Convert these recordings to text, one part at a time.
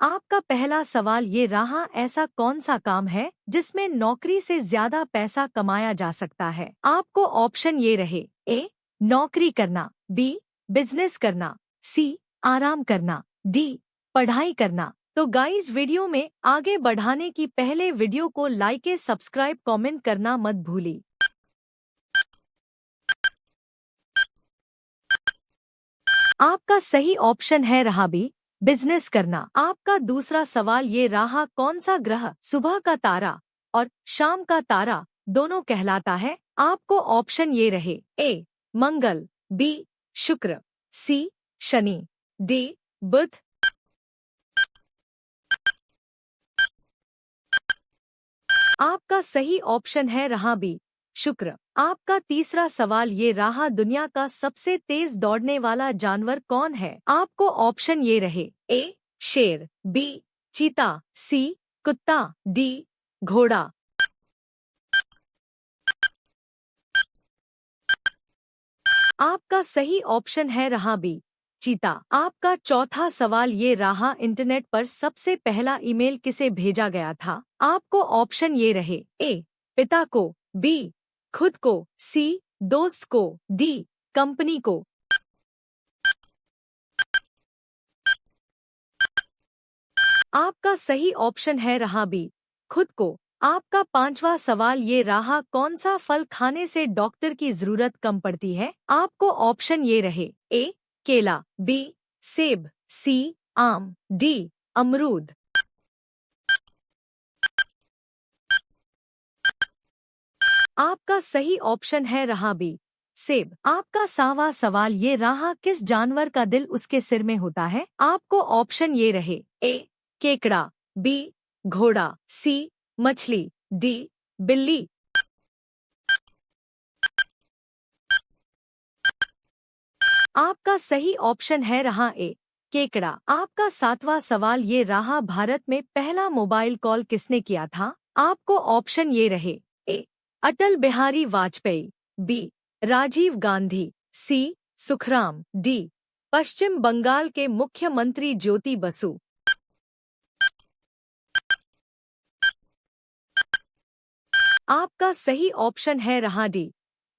आपका पहला सवाल ये रहा, ऐसा कौन सा काम है जिसमें नौकरी से ज्यादा पैसा कमाया जा सकता है? आपको ऑप्शन ये रहे, ए नौकरी करना, बी बिजनेस करना, सी आराम करना, डी पढ़ाई करना। तो गाइज, वीडियो में आगे बढ़ाने की पहले वीडियो को लाइक सब्सक्राइब कमेंट करना मत भूली। आपका सही ऑप्शन है रहा बी बिजनेस करना। आपका दूसरा सवाल ये रहा, कौन सा ग्रह सुबह का तारा और शाम का तारा दोनों कहलाता है? आपको ऑप्शन ये रहे, ए मंगल, बी शुक्र, सी शनि, डी बुध। आपका सही ऑप्शन है रहा बी शुक्र। आपका तीसरा सवाल ये रहा, दुनिया का सबसे तेज दौड़ने वाला जानवर कौन है? आपको ऑप्शन ये रहे, ए शेर, बी चीता, सी कुत्ता, डी घोड़ा। आपका सही ऑप्शन है रहा बी चीता। आपका चौथा सवाल ये रहा, इंटरनेट पर सबसे पहला ईमेल किसे भेजा गया था? आपको ऑप्शन ये रहे, ए पिता को, बी खुद को, सी दोस्त को, डी कंपनी को। आपका सही ऑप्शन है रहा बी खुद को। आपका पांचवा सवाल ये रहा, कौन सा फल खाने से डॉक्टर की जरूरत कम पड़ती है? आपको ऑप्शन ये रहे, ए केला, बी सेब, सी आम, डी अमरूद। आपका सही ऑप्शन है रहा बी सेब। आपका सावा सवाल ये रहा, किस जानवर का दिल उसके सिर में होता है? आपको ऑप्शन ये रहे, ए केकड़ा, बी घोड़ा, सी मछली, डी बिल्ली। आपका सही ऑप्शन है रहा ए केकड़ा। आपका सातवां सवाल ये रहा, भारत में पहला मोबाइल कॉल किसने किया था? आपको ऑप्शन ये रहे, ए अटल बिहारी वाजपेयी, बी राजीव गांधी, सी सुखराम, डी पश्चिम बंगाल के मुख्यमंत्री ज्योति बसु। आपका सही ऑप्शन है रहा डी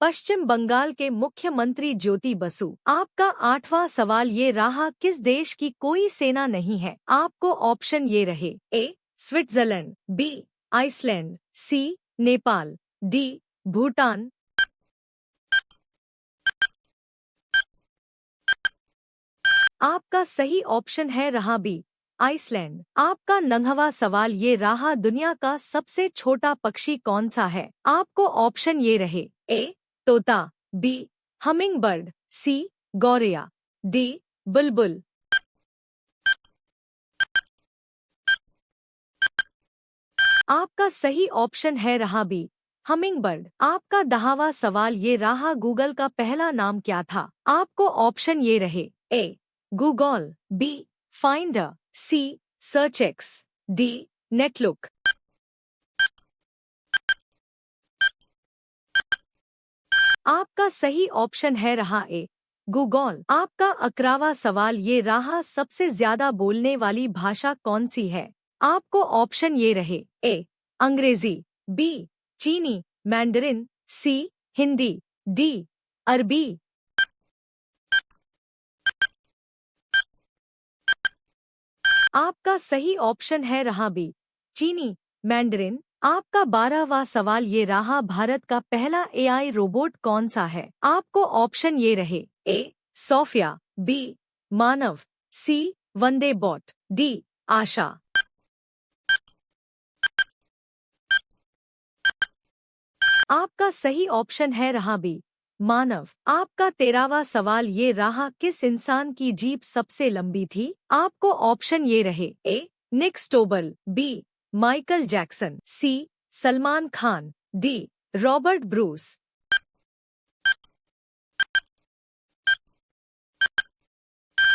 पश्चिम बंगाल के मुख्यमंत्री ज्योति बसु। आपका आठवां सवाल ये रहा, किस देश की कोई सेना नहीं है? आपको ऑप्शन ये रहे, ए स्विट्जरलैंड, बी आइसलैंड, सी नेपाल, डी भूटान। आपका सही ऑप्शन है रहा बी आइसलैंड। आपका 9वां सवाल ये रहा, दुनिया का सबसे छोटा पक्षी कौन सा है? आपको ऑप्शन ये रहे, ए तोता, बी हमिंग बर्ड, सी गौरैया, डी बुलबुल। आपका सही ऑप्शन है रहा बी हमिंग बर्ड। आपका 10वां सवाल ये रहा, गूगल का पहला नाम क्या था? आपको ऑप्शन ये रहे, ए गूगल, बी फाइंडर, सी सर्च एक्स, डी नेटलुक। आपका सही ऑप्शन है रहा ए गूगल। आपका 11वां सवाल ये रहा, सबसे ज्यादा बोलने वाली भाषा कौन सी है? आपको ऑप्शन ये रहे, ए अंग्रेजी, बी चीनी मैंडरिन, सी हिंदी, डी अरबी। आपका सही ऑप्शन है रहा बी चीनी मैंडरिन। आपका 12वां सवाल ये रहा, भारत का पहला एआई रोबोट कौन सा है? आपको ऑप्शन ये रहे, ए सोफिया, बी मानव, सी वंदे बॉट, डी आशा। आपका सही ऑप्शन है रहा बी मानव। आपका 13वां सवाल ये रहा, किस इंसान की जीभ सबसे लंबी थी? आपको ऑप्शन ये रहे, A Nick Stoble, B Michael Jackson, C Salman Khan, D Robert Bruce.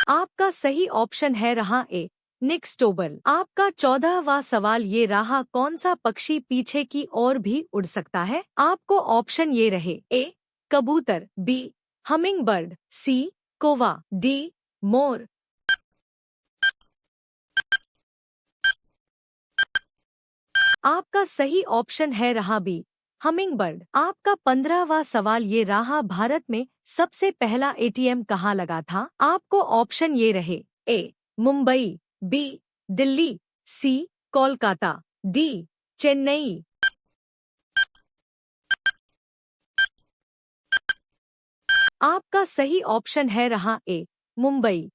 आपका सही ऑप्शन है रहा ए निक स्टोबल। आपका 14वां सवाल ये रहा, कौन सा पक्षी पीछे की ओर भी उड़ सकता है? आपको ऑप्शन ये रहे, ए कबूतर, बी हमिंग बर्ड, सी कौवा, डी मोर। आपका सही ऑप्शन है रहा बी, हमिंगबर्ड। आपका 15वां सवाल ये रहा, भारत में सबसे पहला एटीएम कहाँ लगा था? आपको ऑप्शन ये रहे, ए मुंबई, बी दिल्ली, सी कोलकाता, डी चेन्नई। आपका सही ऑप्शन है रहा ए मुंबई।